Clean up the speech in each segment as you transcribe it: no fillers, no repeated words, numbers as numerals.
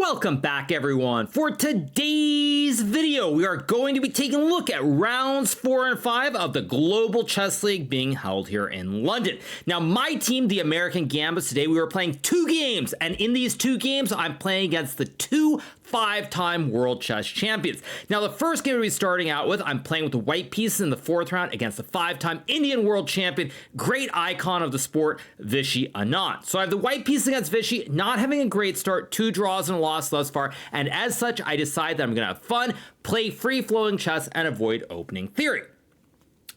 Welcome back, everyone. For today's video, we are going to be taking a look at rounds 4 and 5 of the Global Chess League being held here in London. Now, my team, the American Gambits, today we were playing 2 games, and in these 2 games, I'm playing against the 2 5-time world chess champions. Now, the first game we'll be starting out with, I'm playing with the white pieces in the 4th round against the 5-time Indian world champion, great icon of the sport, Vishy Anand. So I have the white piece against Vishy, not having a great start, 2 draws and a loss thus far, and as such, I decide that I'm gonna have fun, play free-flowing chess, and avoid opening theory.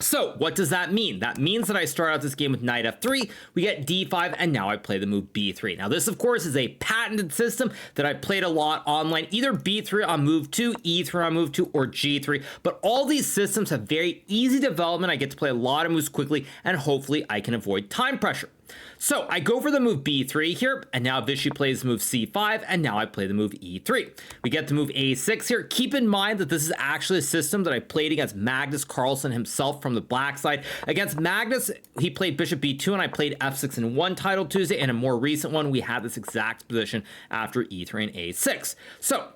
So what does that mean? That means that I start out this game with knight f3, we get d5, and now I play the move b3. Now this, of course, is a patented system that I played a lot online, either b3 on move 2, e3 on move 2, or g3, but all these systems have very easy development. I get to play a lot of moves quickly, and hopefully I can avoid time pressure. So I go for the move b3 here, and now Vishy plays move c5, and now I play the move e3. We get to move a6 here. Keep in mind that this is actually a system that I played against Magnus Carlsen himself from the black side. Against Magnus, he played bishop b2, and I played f6 in one title Tuesday, and a more recent one, we had this exact position after e3 and a6. So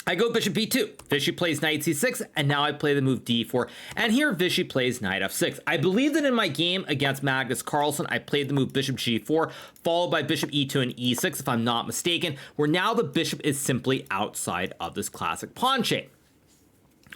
I go bishop b2, Vishy plays knight c6, and now I play the move d4, and here Vishy plays knight f6. I believe that in my game against Magnus Carlsen, I played the move bishop g4, followed by bishop e2 and e6, if I'm not mistaken, where now the bishop is simply outside of this classic pawn chain.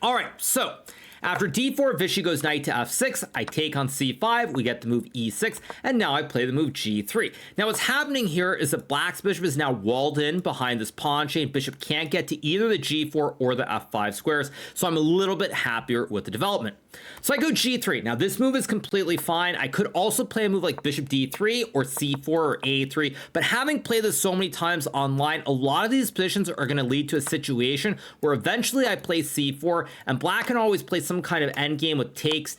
All right, so after d4, Vishy goes knight to f6, I take on c5, we get the move e6, and now I play the move g3. Now what's happening here is that black's bishop is now walled in behind this pawn chain. Bishop can't get to either the g4 or the f5 squares, so I'm a little bit happier with the development. So I go g3. Now this move is completely fine. I could also play a move like bishop d3 or c4 or a3, but having played this so many times online, a lot of these positions are going to lead to a situation where eventually I play c4, and black can always play some kind of endgame with takes,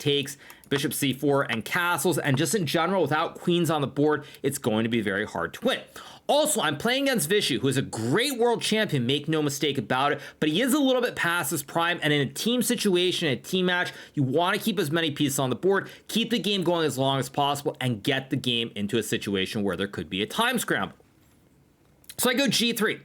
bishop c4, and castles, and just in general, without queens on the board, it's going to be very hard to win. Also, I'm playing against Vishy, who is a great world champion, make no mistake about it, but he is a little bit past his prime, and in a team situation, a team match, you want to keep as many pieces on the board, keep the game going as long as possible, and get the game into a situation where there could be a time scramble. So I go g3.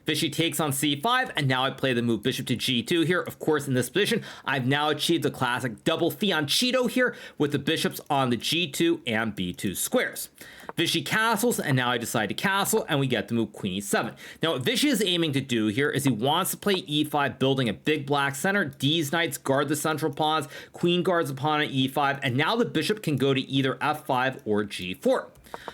Vishy takes on c5, and now I play the move bishop to g2 here. Of course, in this position, I've now achieved the classic double fianchetto here with the bishops on the g2 and b2 squares. Vishy castles, and now I decide to castle, and we get the move queen e7. Now, what Vishy is aiming to do here is he wants to play e5, building a big black center. These knights guard the central pawns, queen guards the pawn at e5, and now the bishop can go to either f5 or g4.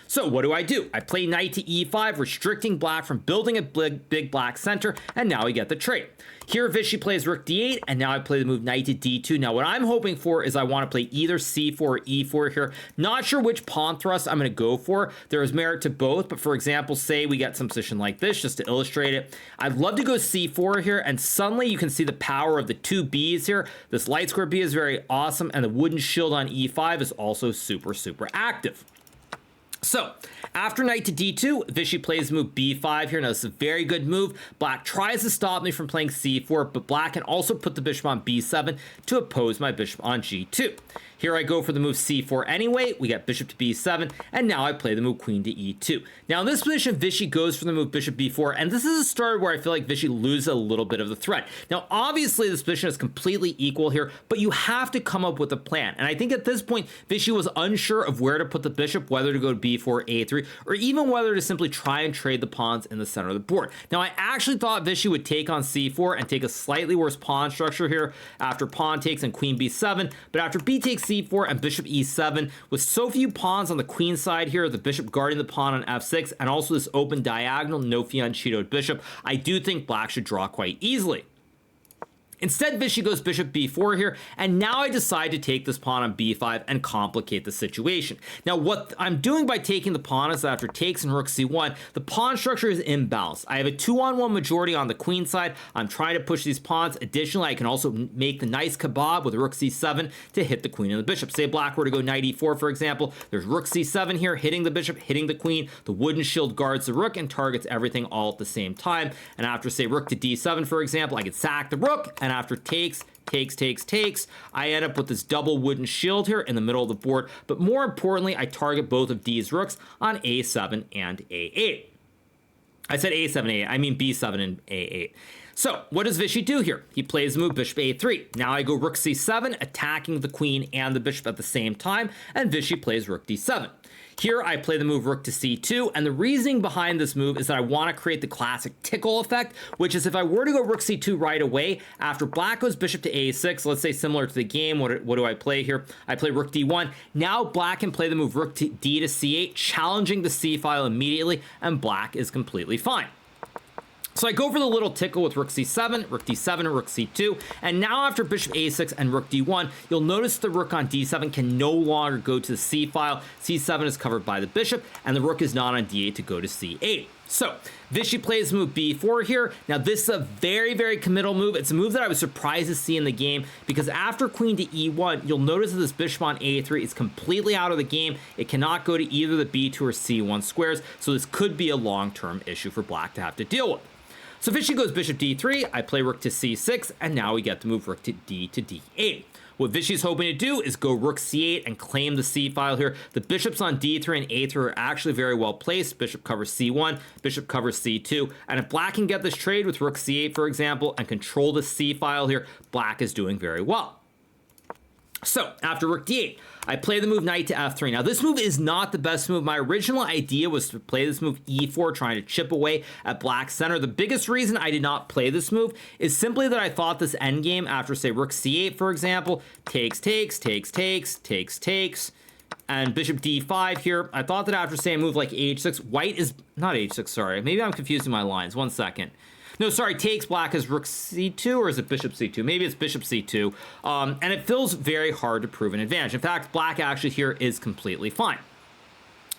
So what do? I play knight to e5, restricting black from building a big black center, and now we get the trade. Here Vishy plays rook d8, and now I play the move knight to d2. Now what I'm hoping for is I want to play either c4 or e4 here. Not sure which pawn thrust I'm going to go for. There is merit to both, but for example, say we get some position like this, just to illustrate it. I'd love to go c4 here, and suddenly you can see the power of the 2 Bs here. This light square B is very awesome, and the wooden shield on e5 is also super active. So, after knight to d2, Vishy plays move b5 here. Now, this is a very good move. Black tries to stop me from playing c4, but black can also put the bishop on b7 to oppose my bishop on g2. Here I go for the move c4 anyway. We get bishop to b7, and now I play the move queen to e2. Now, in this position, Vishy goes for the move bishop b4, and this is a start where I feel like Vishy loses a little bit of the threat. Now, obviously, this position is completely equal here, but you have to come up with a plan. And I think at this point, Vishy was unsure of where to put the bishop, whether to go to b4, a3, or even whether to simply try and trade the pawns in the center of the board. Now, I actually thought Vishy would take on c4 and take a slightly worse pawn structure here after pawn takes and queen b7, but after b takes c4 and bishop e7, with so few pawns on the queen side here, the bishop guarding the pawn on f6, and also this open diagonal, no fianchettoed bishop, I do think black should draw quite easily. Instead, Vishy goes bishop b4 here, and now I decide to take this pawn on b5 and complicate the situation. Now, what I'm doing by taking the pawn is that after takes and rook c1, the pawn structure is imbalanced. I have a 2-on-1 majority on the queen side. I'm trying to push these pawns. Additionally, I can also make the nice kebab with rook c7 to hit the queen and the bishop. Say black were to go knight e4, for example. There's rook c7 here, hitting the bishop, hitting the queen. The wooden shield guards the rook and targets everything all at the same time. And after, say, rook to d7, for example, I could sack the rook, and after takes, I end up with this double wooden shield here in the middle of the board, but more importantly, I target both of these rooks on a7 and a8. I said a7, a8. I mean b7 and a8. So what does Vishy do here? He plays the move bishop a3. Now I go rook c7, attacking the queen and the bishop at the same time, and Vishy plays rook d7. Here I play the move rook to c2, and the reasoning behind this move is that I want to create the classic tickle effect, which is if I were to go rook c2 right away, after black goes bishop to a6, let's say similar to the game, what do I play here? I play rook d1. Now black can play the move rook to d to c8, challenging the c file immediately, and black is completely fine. So I go for the little tickle with rook c7, rook d7, and rook c2, and now after bishop a6 and rook d1, you'll notice the rook on d7 can no longer go to the c file, c7 is covered by the bishop, and the rook is not on d8 to go to c8. So Vishy plays move b4 here. Now this is a very, very committal move. It's a move that I was surprised to see in the game because after queen to e1, you'll notice that this bishop on a3 is completely out of the game. It cannot go to either the b2 or c1 squares, so this could be a long-term issue for black to have to deal with. So Vishy goes bishop d3, I play rook to c6, and now we get to move rook to d8. What Vishy's hoping to do is go rook c8 and claim the c file here. The bishops on d3 and a3 are actually very well placed. Bishop covers c1, bishop covers c2, and if black can get this trade with rook c8, for example, and control the c file here, black is doing very well. So after rook d8, I play the move knight to f3. Now this move is not the best move. My original idea was to play this move e4, trying to chip away at black's center. The biggest reason I did not play this move is simply that I thought this endgame after, say, rook c8, for example, takes, and bishop d5 here. I thought that after, say, a move like h6, white is, not h6, sorry. Maybe I'm confusing my lines. One second. No, sorry, takes black as rook c2, or is it bishop c2? Maybe it's bishop c2, and it feels very hard to prove an advantage. In fact, black actually here is completely fine.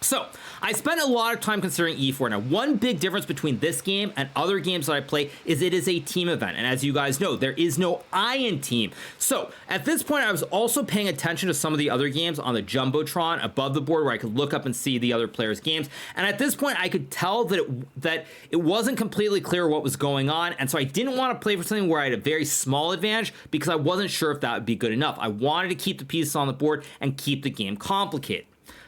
So I spent a lot of time considering e4. Now, one big difference between this game and other games that I play is it is a team event. And as you guys know, there is no I in team. So at this point, I was also paying attention to some of the other games on the Jumbotron above the board where I could look up and see the other players' games. And at this point, I could tell that it wasn't completely clear what was going on. And so I didn't want to play for something where I had a very small advantage because I wasn't sure if that would be good enough. I wanted to keep the pieces on the board and keep the game complicated.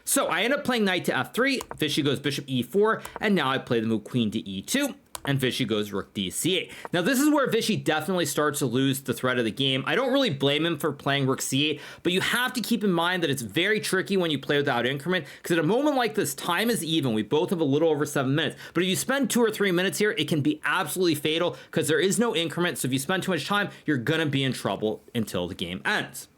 So I end up playing knight to f3, Vishy goes bishop e4, and now I play the move queen to e2, and Vishy goes rook d c8. Now this is where Vishy definitely starts to lose the thread of the game. I don't really blame him for playing rook c8, but you have to keep in mind that it's very tricky when you play without increment, because at a moment like this, time is even. We both have a little over 7 minutes, but if you spend 2 or 3 minutes here, it can be absolutely fatal because there is no increment, so if you spend too much time, you're gonna be in trouble until the game ends.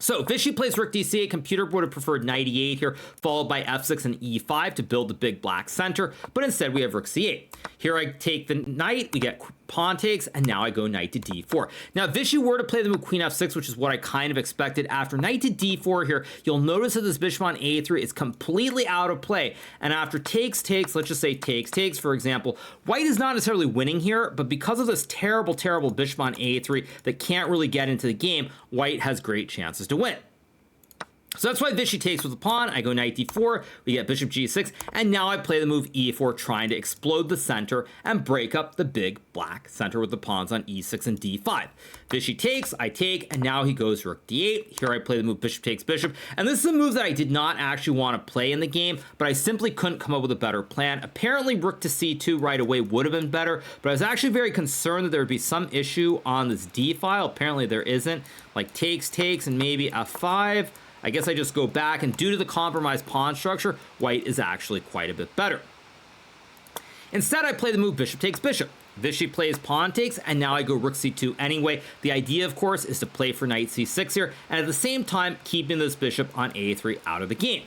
So Vishy plays rook d8. Computer would have preferred knight e8 here, followed by f6 and e5 to build the big black center, but instead we have rook c8. Here I take the knight, we get pawn takes, and now I go knight to d4. Now if Vishy were to play the move queen f6, which is what I kind of expected, after knight to d4 here, you'll notice that this bishop on a3 is completely out of play, and after takes, let's just say takes, for example, white is not necessarily winning here, but because of this terrible bishop on a3 that can't really get into the game, white has great chances to win. So that's why Vishy takes with the pawn. I go knight d4, we get bishop g6, and now I play the move e4, trying to explode the center and break up the big black center with the pawns on e6 and d5. Vishy takes, I take, and now he goes rook d8. Here I play the move bishop takes bishop, and this is a move that I did not actually want to play in the game, but I simply couldn't come up with a better plan. Apparently rook to c2 right away would have been better, but I was actually very concerned that there would be some issue on this d file. Apparently there isn't, like takes, and maybe f5. I guess I just go back, and due to the compromised pawn structure, white is actually quite a bit better. Instead, I play the move bishop takes bishop. Vishy plays pawn takes, and now I go rook c2 anyway. The idea, of course, is to play for knight c6 here, and at the same time, keeping this bishop on a3 out of the game.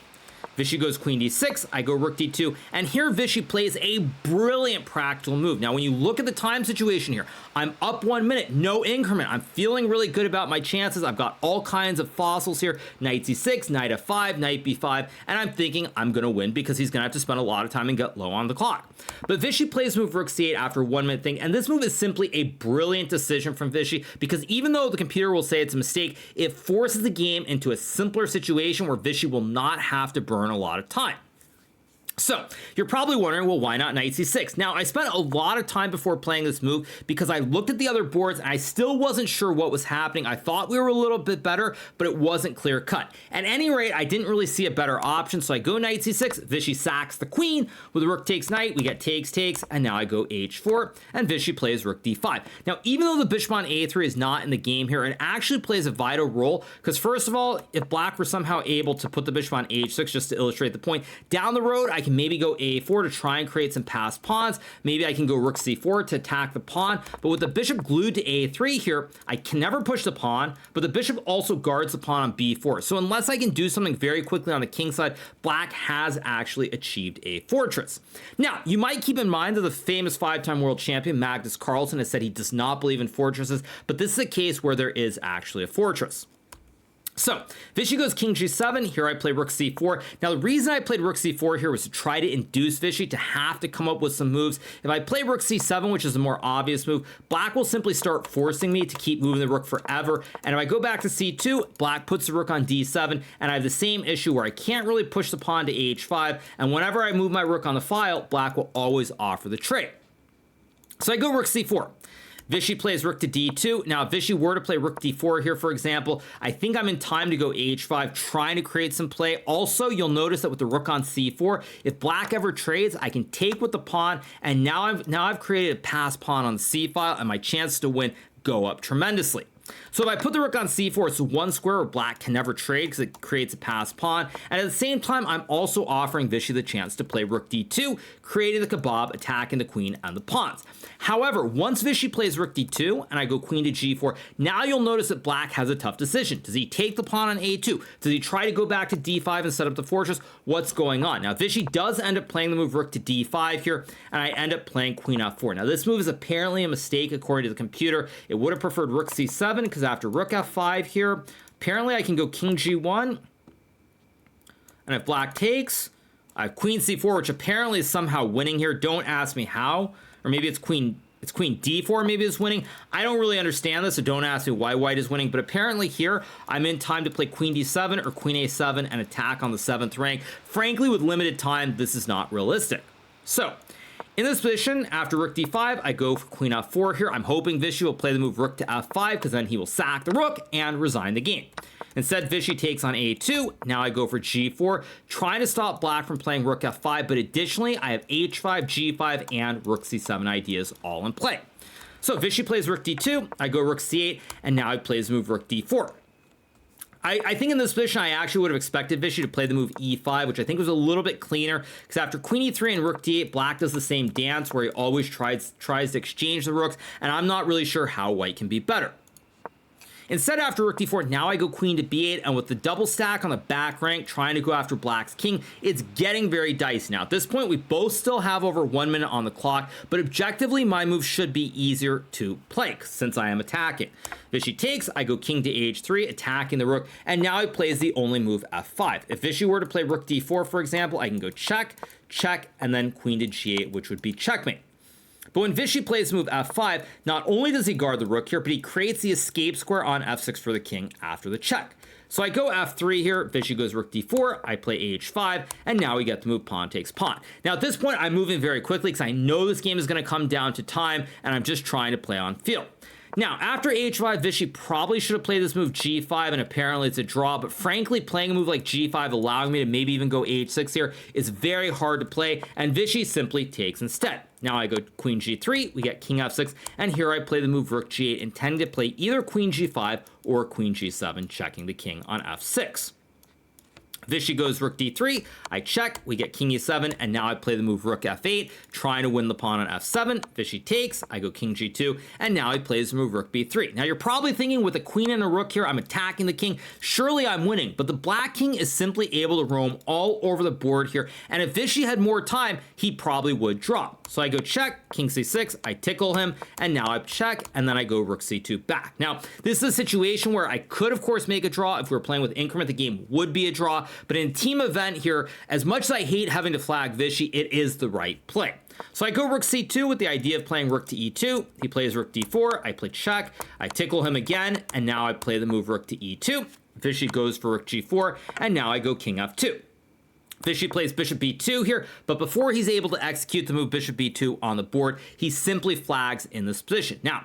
Vishy goes queen d6, I go rook d2, and here Vishy plays a brilliant practical move. Now, when you look at the time situation here, I'm up 1 minute, no increment. I'm feeling really good about my chances. I've got all kinds of fossils here, knight c6, knight f5, knight b5, and I'm thinking I'm gonna win because he's gonna have to spend a lot of time and get low on the clock. But Vishy plays move rook c8 after 1 minute thing, and this move is simply a brilliant decision from Vishy because even though the computer will say it's a mistake, it forces the game into a simpler situation where Vishy will not have to burn a lot of time. So, you're probably wondering, well, why not knight c6? Now, I spent a lot of time before playing this move because I looked at the other boards and I still wasn't sure what was happening. I thought we were a little bit better, but it wasn't clear cut. At any rate, I didn't really see a better option, so I go knight c6, Vishy sacks the queen, with rook takes knight, we get takes, and now I go h4, and Vishy plays rook d5. Now, even though the bishop on a3 is not in the game here, it actually plays a vital role, because first of all, if black were somehow able to put the bishop on h6, just to illustrate the point, down the road, I can maybe go a4 to try and create some passed pawns. Maybe I can go rook c4 to attack the pawn, but with the bishop glued to a3 here, I can never push the pawn, but the bishop also guards the pawn on b4. So unless I can do something very quickly on the king side, black has actually achieved a fortress. Now, you might keep in mind that the famous 5-time world champion Magnus Carlsen has said he does not believe in fortresses, but this is a case where there is actually a fortress. So, Vishy goes king g7, here I play rook c4. Now, the reason I played rook c4 here was to try to induce Vishy to have to come up with some moves. If I play rook c7, which is a more obvious move, black will simply start forcing me to keep moving the rook forever. And if I go back to c2, black puts the rook on d7, and I have the same issue where I can't really push the pawn to h5, and whenever I move my rook on the file, black will always offer the trade. So I go rook c4. Vishy plays rook to d2. Now, if Vishy were to play rook d4 here, for example, I think I'm in time to go h5, trying to create some play. Also, you'll notice that with the rook on c4, if black ever trades, I can take with the pawn, and now I've created a passed pawn on the c file, and my chances to win go up tremendously. So if I put the rook on c4, it's one square where black can never trade because it creates a passed pawn. And at the same time, I'm also offering Vishy the chance to play rook d2, creating the kebab, attacking the queen and the pawns. However, once Vishy plays rook d2 and I go queen to g4, now you'll notice that black has a tough decision. Does he take the pawn on a2? Does he try to go back to d5 and set up the fortress? What's going on? Now, Vishy does end up playing the move rook to d5 here, and I end up playing queen f4. Now, this move is apparently a mistake according to the computer. It would have preferred rook c7 because after rook f5 here, apparently I can go king g1, and if black takes, I have queen c4, which apparently is somehow winning here. Don't ask me how, or maybe it's queen d4 maybe is winning. I don't really understand this, so don't ask me why white is winning, but apparently here I'm in time to play queen d7 or queen a7 and attack on the 7th rank. Frankly, with limited time, this is not realistic. So, in this position, after rook d5, I go for queen f4 here. I'm hoping Vishy will play the move rook to f5 because then he will sack the rook and resign the game. Instead, Vishy takes on a2. Now I go for g4, trying to stop black from playing rook f5, but additionally, I have h5, g5, and rook c7 ideas all in play. So Vishy plays rook d2, I go rook c8, and now he plays the move rook d4. I think in this position, I actually would have expected Vishy to play the move e5, which I think was a little bit cleaner, because after queen e3 and rook d8, black does the same dance where he always tries to exchange the rooks, and I'm not really sure how white can be better. Instead, after rook d4, now I go queen to b8, and with the double stack on the back rank, trying to go after black's king, it's getting very dicey. Now, at this point, we both still have over 1 minute on the clock, but objectively, my move should be easier to play, since I am attacking. Vishy takes, I go king to h3, attacking the rook, and now he plays the only move f5. If Vishy were to play rook d4, for example, I can go check, check, and then queen to g8, which would be checkmate. But when Vishy plays move f5, not only does he guard the rook here, but he creates the escape square on f6 for the king after the check. So I go f3 here, Vishy goes rook d4, I play h5, and now we get the move pawn takes pawn. Now at this point, I'm moving very quickly because I know this game is going to come down to time, and I'm just trying to play on field. Now, after h5, Vishy probably should have played this move g5, and apparently it's a draw, but frankly, playing a move like g5, allowing me to maybe even go h6 here, is very hard to play, and Vishy simply takes instead. Now I go queen g3, we get king f6, and here I play the move rook g8, intending to play either queen g5 or queen g7, checking the king on f6. Vishy goes rook d3, I check, we get king e7, and now I play the move rook f8, trying to win the pawn on f7. Vishy takes, I go king g2, and now he plays the move rook b3. Now you're probably thinking, with a queen and a rook here, I'm attacking the king, surely I'm winning, but the black king is simply able to roam all over the board here, and if Vishy had more time, he probably would draw. So I go check, king c6, I tickle him, and now I check, and then I go rook c2 back. Now, this is a situation where I could, of course, make a draw. If we were playing with increment, the game would be a draw, but in team event here, as much as I hate having to flag Vishy, it is the right play. So I go rook c2 with the idea of playing rook to e2. He plays rook d4, I play check, I tickle him again, and now I play the move rook to e2. Vishy goes for rook g4, and now I go king f2. Vishy plays bishop b2 here, but before he's able to execute the move bishop b2 on the board, he simply flags in this position. Now,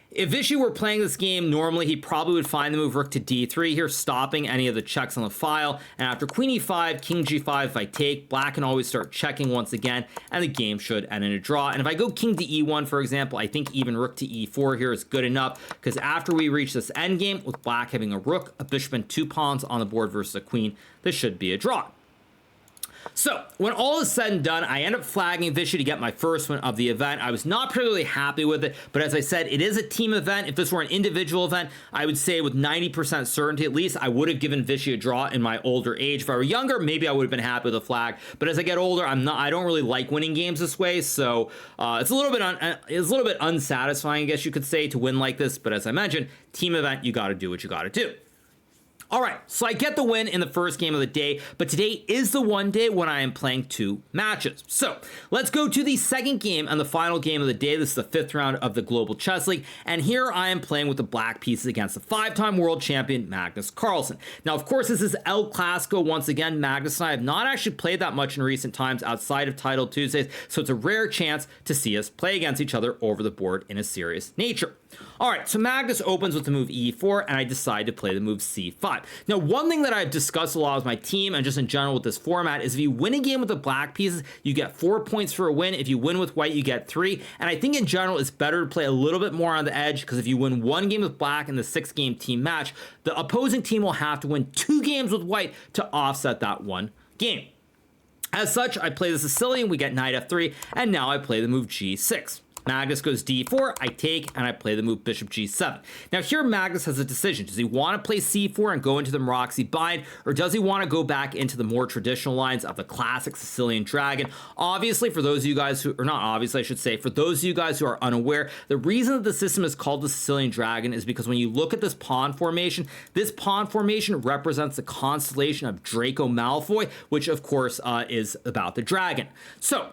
if Vishy were playing this game normally, he probably would find the move rook to d3 here, stopping any of the checks on the file. And after queen e5, king g5, if I take, black can always start checking once again, and the game should end in a draw. And if I go king to e1, for example, I think even rook to e4 here is good enough, because after we reach this endgame, with black having a rook, a bishop, and 2 pawns on the board versus a queen, this should be a draw. So, when all is said and done, I end up flagging Vishy to get my first win of the event. I was not particularly happy with it, but as I said, it is a team event. If this were an individual event, I would say with 90% certainty at least, I would have given Vishy a draw in my older age. If I were younger, maybe I would have been happy with a flag, but as I get older, I don't really like winning games this way, so it's a little bit unsatisfying, I guess you could say, to win like this, but as I mentioned, team event, you gotta do what you gotta do. All right, so I get the win in the first game of the day, but today is the one day when I am playing 2 matches. So let's go to the second game and the final game of the day. This is the 5th round of the Global Chess League, and here I am playing with the black pieces against the 5-time world champion Magnus Carlsen. Now, of course, this is El Clasico once again. Magnus and I have not actually played that much in recent times outside of Title Tuesdays, so it's a rare chance to see us play against each other over the board in a serious nature. All right, so Magnus opens with the move e4, and I decide to play the move c5. Now, one thing that I've discussed a lot with my team and just in general with this format is if you win a game with the black pieces, you get 4 points for a win. If you win with white, you get 3. And I think in general, it's better to play a little bit more on the edge, because if you win 1 game with black in the 6-game team match, the opposing team will have to win 2 games with white to offset that 1 game. As such, I play the Sicilian, we get knight f3, and now I play the move g6. Magnus goes d4, I take, and I play the move bishop g7. Now here Magnus has a decision. Does he want to play c4 and go into the Maroczy bind, or does he want to go back into the more traditional lines of the classic Sicilian dragon? Obviously, for those of you guys who, or not obviously I should say, for those of you guys who are unaware, the reason that the system is called the Sicilian dragon is because when you look at this pawn formation represents the constellation of Draco Malfoy, which of course is about the dragon. So,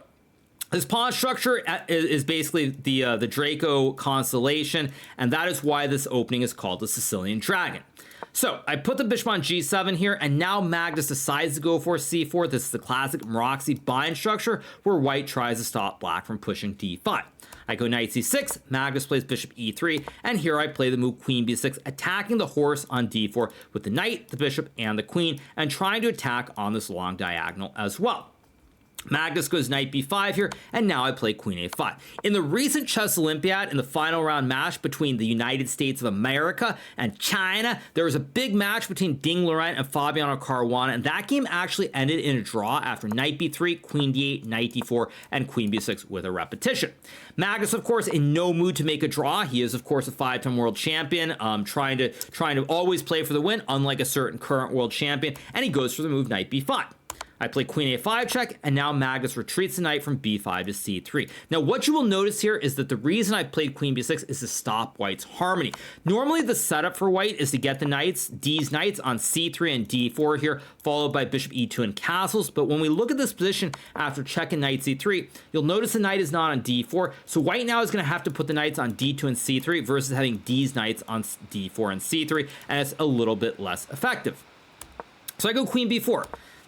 this pawn structure is basically the Draco constellation, and that is why this opening is called the Sicilian Dragon. So I put the bishop on g7 here, and now Magnus decides to go for c4. This is the classic Maroczy bind structure, where white tries to stop black from pushing d5. I go knight c6, Magnus plays bishop e3, and here I play the move queen b6, attacking the horse on d4 with the knight, the bishop, and the queen, and trying to attack on this long diagonal as well. Magnus goes knight b5 here, and now I play queen a5. In the recent Chess Olympiad, in the final round match between the United States of America and China, there was a big match between Ding Laurent and Fabiano Caruana, and that game actually ended in a draw after knight b3, queen d8, knight d4, and queen b6 with a repetition. Magnus, of course, in no mood to make a draw. He is, of course, a 5-time world champion, trying to always play for the win, unlike a certain current world champion, and he goes for the move knight b5. I play queen a5 check, and now Magnus retreats the knight from b5 to c3. Now, what you will notice here is that the reason I played queen b6 is to stop white's harmony. Normally, the setup for white is to get the knights, these knights, on c3 and d4 here, followed by bishop e2 and castles. But when we look at this position after checking knight c3, you'll notice the knight is not on d4. So white now is going to have to put the knights on d2 and c3 versus having these knights on d4 and c3, and it's a little bit less effective. So I go queen b4.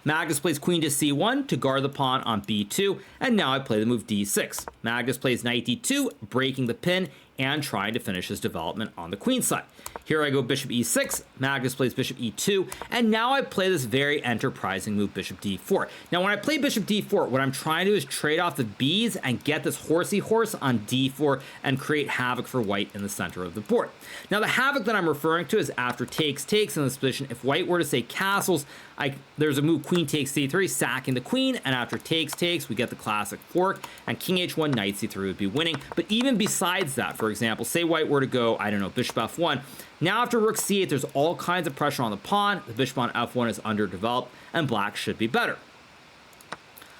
Magnus plays queen to c1 to guard the pawn on b2, and now I play the move d6. Magnus plays knight d2, breaking the pin and trying to finish his development on the queen side. Here I go bishop e6, Magnus plays bishop e2, and now I play this very enterprising move bishop d4. Now when I play bishop d4, what I'm trying to do is trade off the b's and get this horsey horse on d4 and create havoc for white in the center of the board. Now the havoc that I'm referring to is after takes in this position. If white were to say castles, there's a move queen takes c3, sacking the queen, and after takes, we get the classic fork, and king h1, knight c3 would be winning. But even besides that, for example, say white were to go, I don't know, bishop f1, now after rook c8, there's all kinds of pressure on the pawn, the bishop on f1 is underdeveloped, and black should be better.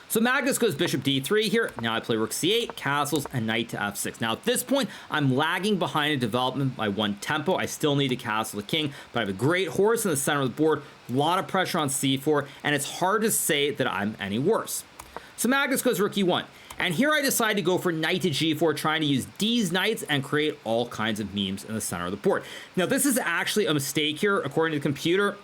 So Magnus goes bishop d3 here. Now I play rook c8, castles, and knight to f6. Now at this point, I'm lagging behind in development by 1 tempo. I still need to castle the king, but I have a great horse in the center of the board, a lot of pressure on c4, and it's hard to say that I'm any worse. So Magnus goes rook e1. And here I decide to go for knight to g4, trying to use these knights and create all kinds of memes in the center of the board. Now this is actually a mistake here, according to the computer.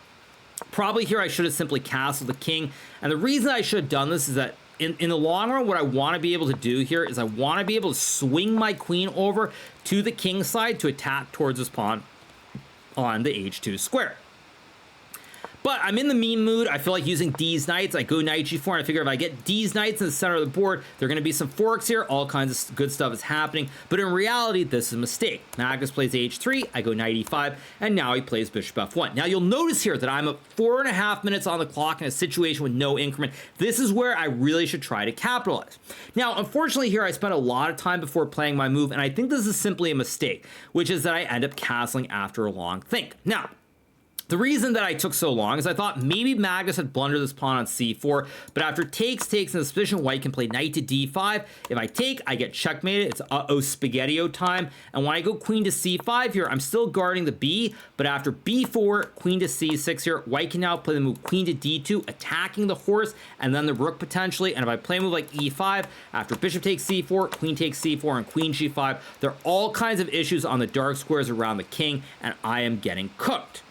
Probably here I should have simply castled the king. And the reason I should have done this is that in the long run, what I want to be able to do here is I want to be able to swing my queen over to the king side to attack towards this pawn on the h2 square. But I'm in the meme mood. I feel like using D's knights. I go knight g4, and I figure if I get D's knights in the center of the board, there are going to be some forks here. All kinds of good stuff is happening. But in reality, this is a mistake. Magnus plays h3. I go knight e5, and now he plays bishop f1. Now, you'll notice here that I'm at 4.5 minutes on the clock in a situation with no increment. This is where I really should try to capitalize. Now, unfortunately, here I spent a lot of time before playing my move, and I think this is simply a mistake, which is that I end up castling after a long think. Now, the reason that I took so long is I thought maybe Magnus had blundered this pawn on c4, but after takes in this position, white can play knight to d5. If I take, I get checkmated. It's spaghetti-o time. And when I go queen to c5 here, I'm still guarding the b, but after b4, queen to c6 here, white can now play the move queen to d2, attacking the horse, and then the rook potentially. And if I play a move like e5, after bishop takes c4, queen takes c4, and queen g5, there are all kinds of issues on the dark squares around the king, and I am getting cooked.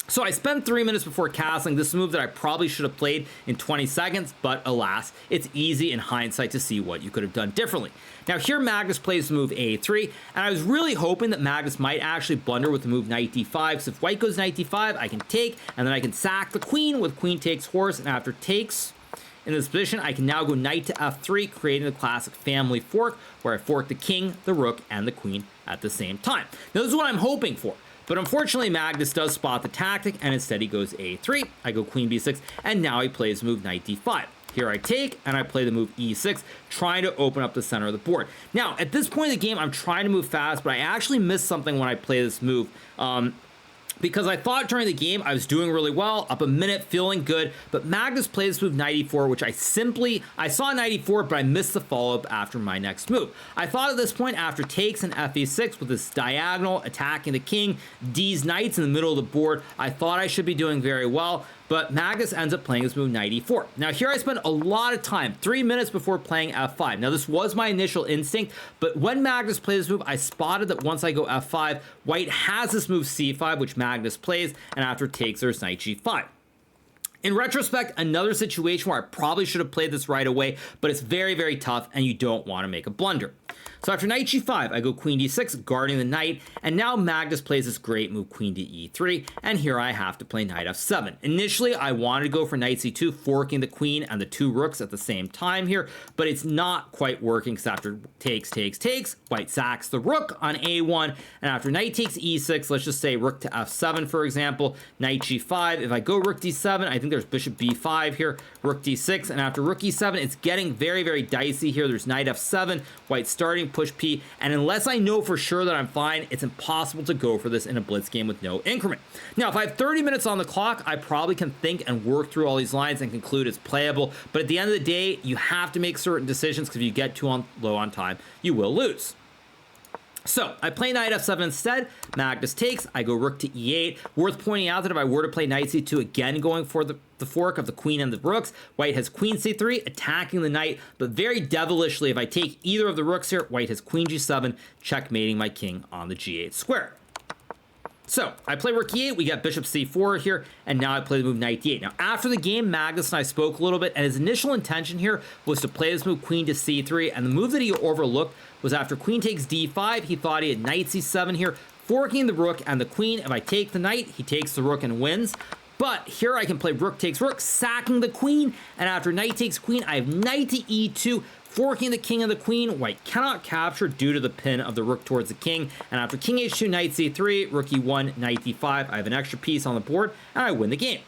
So I spent 3 minutes before castling. This move that I probably should have played in 20 seconds, but alas, it's easy in hindsight to see what you could have done differently. Now here Magnus plays the move a3, and I was really hoping that Magnus might actually blunder with the move knight d5, because if white goes knight d5, I can take, and then I can sack the queen with queen takes horse, and after takes, in this position, I can now go knight to f3, creating the classic family fork, where I fork the king, the rook, and the queen at the same time. Now this is what I'm hoping for. But unfortunately, Magnus does spot the tactic, and instead he goes a3. I go queen b6, and now he plays move knight d5. Here I take, and I play the move e6, trying to open up the center of the board. Now, at this point in the game, I'm trying to move fast, but I actually missed something when I play this move. Because I thought during the game I was doing really well, up a minute, feeling good, but Magnus plays this move knight e4, which I saw knight e4, but I missed the follow-up after my next move. I thought at this point, after takes and fe6 with this diagonal attacking the king, D's knights in the middle of the board, I thought I should be doing very well, but Magnus ends up playing this move knight e4. Now here I spent a lot of time, 3 minutes before playing f5. Now this was my initial instinct, but when Magnus played this move, I spotted that once I go f5, white has this move c5, which Magnus plays, and after takes, there's knight g5. In retrospect, another situation where I probably should have played this right away, but it's very, very tough, and you don't want to make a blunder. So after knight g5, I go queen d6, guarding the knight, and now Magnus plays this great move, queen to e3, and here I have to play knight f7. Initially, I wanted to go for knight c2, forking the queen and the two rooks at the same time here, but it's not quite working, because after takes, white sacks the rook on a1, and after knight takes e6, let's just say rook to f7, for example, knight g5. If I go rook d7, I think there's bishop b5 here, rook d6, and after rook e7, it's getting very, very dicey here. There's knight f7, white starting push p, and unless I know for sure that I'm fine, it's impossible to go for this in a blitz game with no increment. Now, if I have 30 minutes on the clock, I probably can think and work through all these lines and conclude it's playable, but at the end of the day, you have to make certain decisions, because if you get too low on time, you will lose. So I play knight f7 instead. Magnus takes. I go rook to e8. Worth pointing out that if I were to play knight c2, again going for the fork of the queen and the rooks, white has queen c3, attacking the knight, but very devilishly, if I take either of the rooks here, white has queen g7, checkmating my king on the g8 square. So I play rook e8, we got bishop c4 here, and now I play the move knight d8. Now after the game, Magnus and I spoke a little bit, and his initial intention here was to play this move queen to c3, and the move that he overlooked was after queen takes d5, he thought he had knight c7 here, forking the rook and the queen. If I take the knight, he takes the rook and wins. But here I can play rook takes rook, sacking the queen, and after knight takes queen, I have knight to e2, forking the king and the queen. White cannot capture due to the pin of the rook towards the king, and after king h2, knight c3, rook e1, knight d5, I have an extra piece on the board, and I win the game.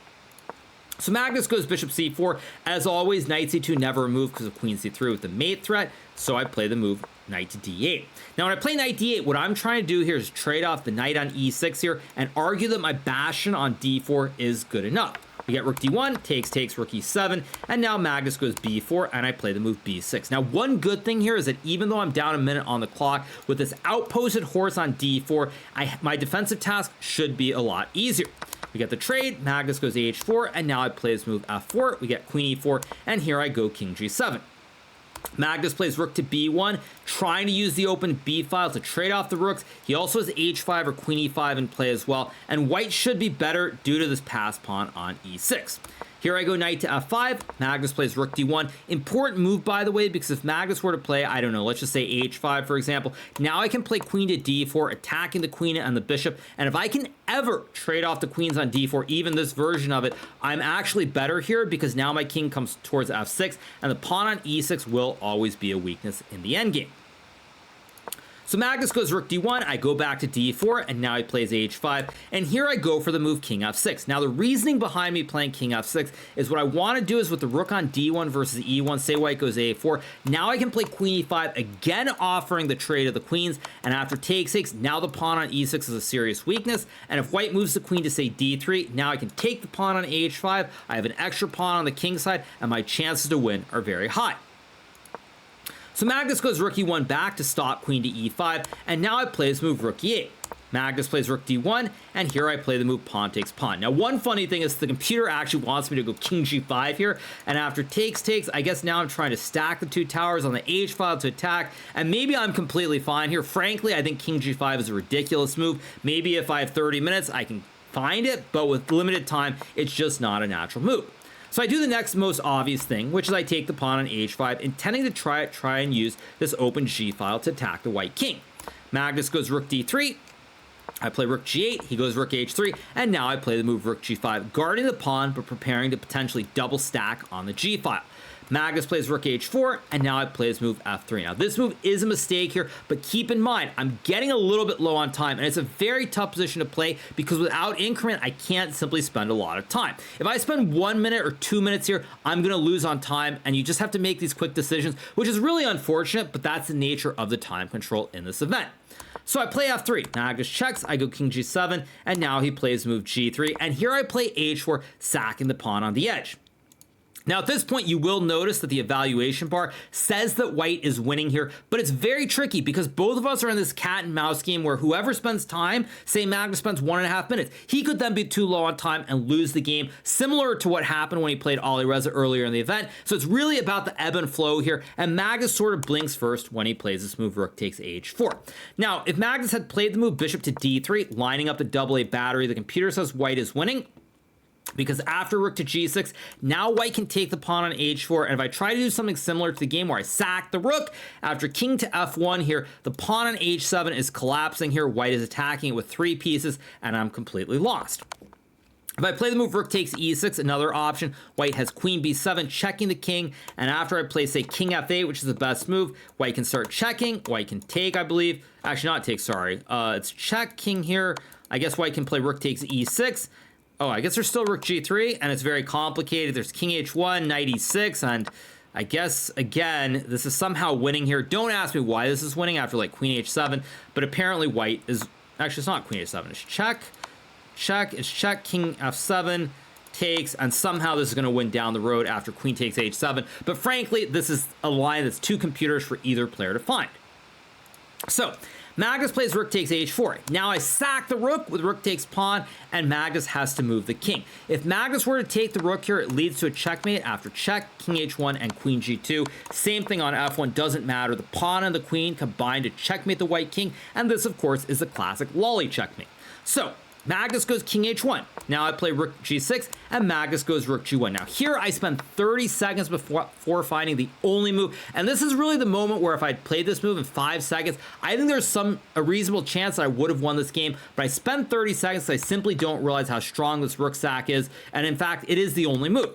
So Magnus goes bishop c4. As always, knight c2 never removed because of queen c3 with the mate threat, so I play the move knight to d8. Now when I play knight d8, what I'm trying to do here is trade off the knight on e6 here and argue that my bastion on d4 is good enough. We get rook d1, takes, rook e7, and now Magnus goes b4, and I play the move b6. Now, one good thing here is that even though I'm down a minute on the clock, with this outposted horse on d4, my defensive task should be a lot easier. We get the trade, Magnus goes h4, and now I play this move f4, we get queen e4, and here I go king g7. Magnus plays rook to b1, trying to use the open b file to trade off the rooks. He also has h5 or queen e5 in play as well, and white should be better due to this pass pawn on e6. Here I go knight to f5, Magnus plays rook d1. Important move, by the way, because if Magnus were to play, I don't know, let's just say h5, for example, now I can play queen to d4, attacking the queen and the bishop, and if I can ever trade off the queens on d4, even this version of it, I'm actually better here because now my king comes towards f6, and the pawn on e6 will always be a weakness in the endgame. So Magnus goes rook d1, I go back to d4, and now he plays h5, and here I go for the move king f6. Now the reasoning behind me playing king f6 is what I want to do is with the rook on d1 versus e1, say white goes a4, now I can play queen e5, again offering the trade of the queens, and after takes, now the pawn on e6 is a serious weakness, and if white moves the queen to say d3, now I can take the pawn on h5, I have an extra pawn on the king side, and my chances to win are very high. So Magnus goes rook e1 back to stop queen to e5, and now I play this move rook e8. Magnus plays rook d1, and here I play the move pawn takes pawn. Now one funny thing is the computer actually wants me to go king g5 here, and after takes, I guess now I'm trying to stack the two towers on the h file to attack, and maybe I'm completely fine here. Frankly, I think king g5 is a ridiculous move. Maybe if I have 30 minutes, I can find it, but with limited time, it's just not a natural move. So I do the next most obvious thing, which is I take the pawn on h5, intending to try and use this open g file to attack the white king. Magnus goes rook d3, I play rook g8, he goes rook h3, and now I play the move rook g5, guarding the pawn, but preparing to potentially double stack on the g file. Magnus plays rook h4, and now I play his move f3. Now this move is a mistake here, but keep in mind, I'm getting a little bit low on time, and it's a very tough position to play because without increment, I can't simply spend a lot of time. If I spend 1 minute or 2 minutes here, I'm gonna lose on time, and you just have to make these quick decisions, which is really unfortunate, but that's the nature of the time control in this event. So I play f3, Magnus checks, I go king g7, and now he plays move g3, and here I play h4, sacking the pawn on the edge. Now at this point, you will notice that the evaluation bar says that white is winning here, but it's very tricky because both of us are in this cat and mouse game where whoever spends time, say Magnus spends 1.5 minutes, he could then be too low on time and lose the game, similar to what happened when he played Alireza earlier in the event. So it's really about the ebb and flow here, and Magnus sort of blinks first when he plays this move rook takes h4. Now, if Magnus had played the move bishop to d3, lining up the double A battery, the computer says white is winning, because after rook to g6, now white can take the pawn on h4, and if I try to do something similar to the game where I sack the rook, after king to f1 here, the pawn on h7 is collapsing here, white is attacking it with 3 pieces, and I'm completely lost. If I play the move rook takes e6, another option, white has queen b7, checking the king, and after I play, say, king f8, which is the best move, white can start checking, white can take, I believe, actually not take, sorry, it's check king here, I guess white can play rook takes e6, oh, I guess there's still rook g3, and it's very complicated. There's king h1, knight e6, and I guess, again, this is somehow winning here. Don't ask me why this is winning after, like, queen h7, but apparently white is... Actually, it's not queen h7. It's it's check, king f7, takes, and somehow this is going to win down the road after queen takes h7. But frankly, this is a line that's 2 computers for either player to find. So... Magnus plays rook takes h4. Now I sack the rook with rook takes pawn, and Magnus has to move the king. If Magnus were to take the rook here, it leads to a checkmate after check, king h1, and queen g2. Same thing on f1, doesn't matter. The pawn and the queen combine to checkmate the white king, and this, of course, is the classic lolly checkmate. So, Magnus goes king h1. Now I play rook g6, and Magnus goes rook g1. Now here I spend 30 seconds before finding the only move, and this is really the moment where if I'd played this move in 5 seconds, I think there's a reasonable chance that I would have won this game, but I spent 30 seconds, so I simply don't realize how strong this rook sack is, and in fact, it is the only move.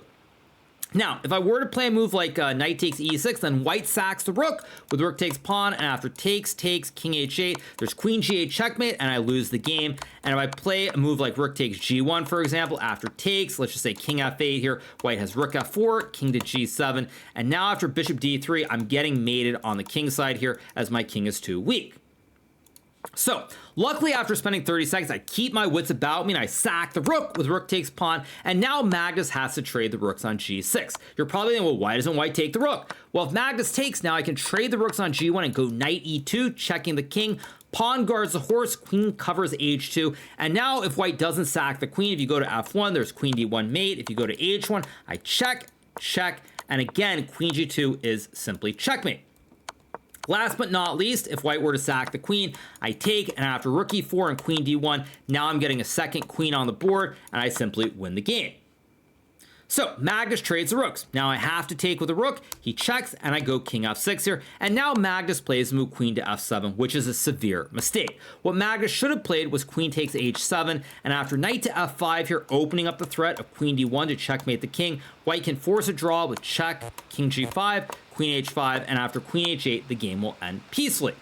Now, if I were to play a move like knight takes e6, then white sacks the rook with rook takes pawn, and after takes, king h8, there's queen g8 checkmate, and I lose the game. And if I play a move like rook takes g1, for example, after takes, let's just say king f8 here, white has rook f4, king to g7, and now after bishop d3, I'm getting mated on the king side here as my king is too weak. So, luckily after spending 30 seconds, I keep my wits about me and I sack the rook with rook takes pawn, and now Magnus has to trade the rooks on g6. You're probably thinking, well, why doesn't white take the rook? Well, if Magnus takes, now I can trade the rooks on g1 and go knight e2, checking the king, pawn guards the horse, queen covers h2, and now if white doesn't sack the queen, if you go to f1, there's queen d1 mate, if you go to h1, I check, And again, queen g2 is simply checkmate. Last but not least, if white were to sack the queen, I take, and after rook e4 and queen d1, now I'm getting a second queen on the board, and I simply win the game. So Magnus trades the rooks. Now I have to take with a rook. He checks, and I go king f6 here. And now Magnus plays the move queen to f7, which is a severe mistake. What Magnus should have played was queen takes h7, and after knight to f5 here, opening up the threat of queen d1 to checkmate the king, white can force a draw with check, king g5, queen h5, and after queen h8, the game will end peacefully.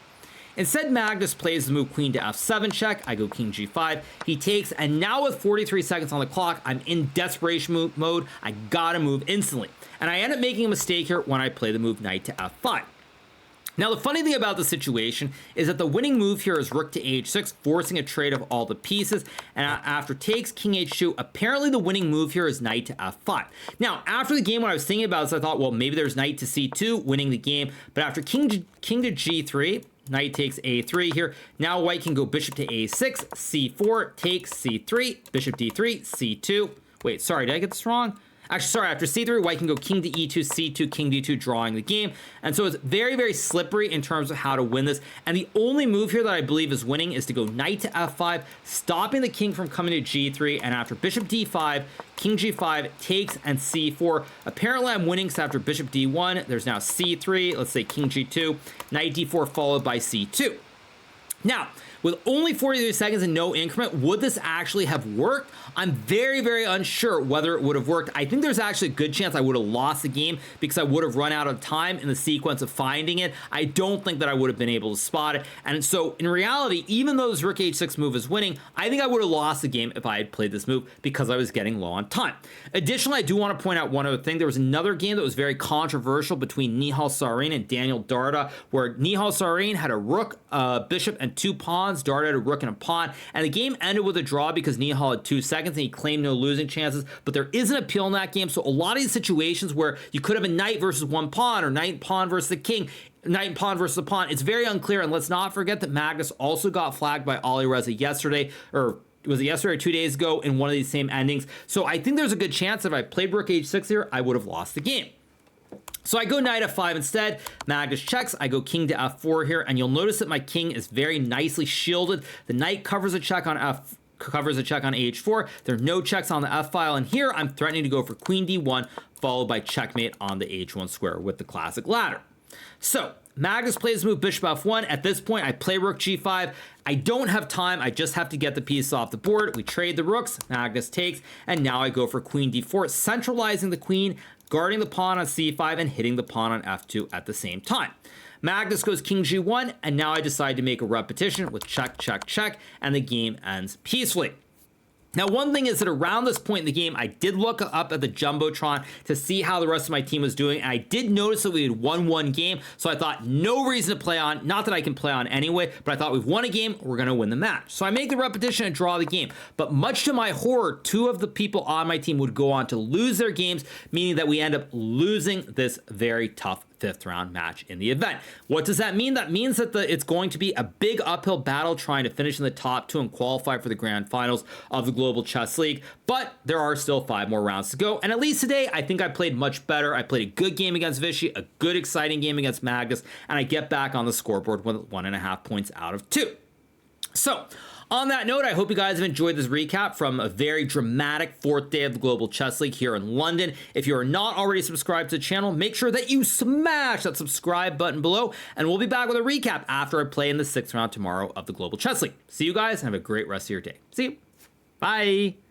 Instead, Magnus plays the move queen to f7 check. I go king g5. He takes, and now with 43 seconds on the clock, I'm in desperation mode. I gotta move instantly. And I end up making a mistake here when I play the move knight to f5. Now, the funny thing about the situation is that the winning move here is rook to h6, forcing a trade of all the pieces. And after takes king h2, apparently the winning move here is knight to f5. Now, after the game, when I was thinking about this, I thought, well, maybe there's knight to c2, winning the game. But after king to g3, knight takes a3 here. Now white can go bishop to a6, c4, takes c3, bishop d3, c2. Wait, sorry, did I get this wrong? Actually, sorry, after c3, white can go king to e2, c2, king d2, drawing the game. And so it's very, very slippery in terms of how to win this. And the only move here that I believe is winning is to go knight to f5, stopping the king from coming to g3. And after bishop d5, king g5 takes, and c4. Apparently, I'm winning because after bishop d1, there's now c3, let's say king g2, knight d4 followed by c2. Now, with only 43 seconds and no increment, would this actually have worked? I'm very, very unsure whether it would have worked. I think there's actually a good chance I would have lost the game because I would have run out of time in the sequence of finding it. I don't think that I would have been able to spot it. And so in reality, even though this rook h6 move is winning, I think I would have lost the game if I had played this move because I was getting low on time. Additionally, I do want to point out one other thing. There was another game that was very controversial between Nihal Sarin and Daniel Darda, where Nihal Sarin had a rook, bishop, and 2 pawns. Darda had a rook and a pawn, and the game ended with a draw because Nihal had 2 seconds and he claimed no losing chances, but there is an appeal in that game. So a lot of these situations where you could have a knight versus 1 pawn, or knight and pawn versus the king, knight and pawn versus the pawn, it's very unclear. And let's not forget that Magnus also got flagged by Ali Reza yesterday, or was it yesterday or 2 days ago, in one of these same endings. So I think there's a good chance if I played rook h6 here, I would have lost the game. So I go knight f5 instead. Magnus checks. I go king to f4 here, and you'll notice that my king is very nicely shielded. The knight covers a check on h4. There are no checks on the f file, and here I'm threatening to go for queen d1, followed by checkmate on the h1 square with the classic ladder. So Magnus plays the move bishop f1. At this point, I play rook g5. I don't have time. I just have to get the piece off the board. We trade the rooks. Magnus takes, and now I go for queen d4, centralizing the queen, guarding the pawn on c5, and hitting the pawn on f2 at the same time. Magnus goes king g1, and now I decide to make a repetition with check, check, check, and the game ends peacefully. Now, one thing is that around this point in the game, I did look up at the Jumbotron to see how the rest of my team was doing, and I did notice that we had won one game, so I thought no reason to play on, not that I can play on anyway, but I thought we've won a game, we're going to win the match. So I make the repetition and draw the game, but much to my horror, 2 of the people on my team would go on to lose their games, meaning that we end up losing this very tough 5th round match in the event. What does that mean? That means that it's going to be a big uphill battle trying to finish in the top 2 and qualify for the grand finals of the Global Chess League, but there are still 5 more rounds to go, and at least today I think I played much better. I played a good game against Vishy, a good exciting game against Magnus, and I get back on the scoreboard with 1.5 points out of 2. So on that note, I hope you guys have enjoyed this recap from a very dramatic 4th day of the Global Chess League here in London. If you are not already subscribed to the channel, make sure that you smash that subscribe button below, and we'll be back with a recap after I play in the 6th round tomorrow of the Global Chess League. See you guys, and have a great rest of your day. See you. Bye.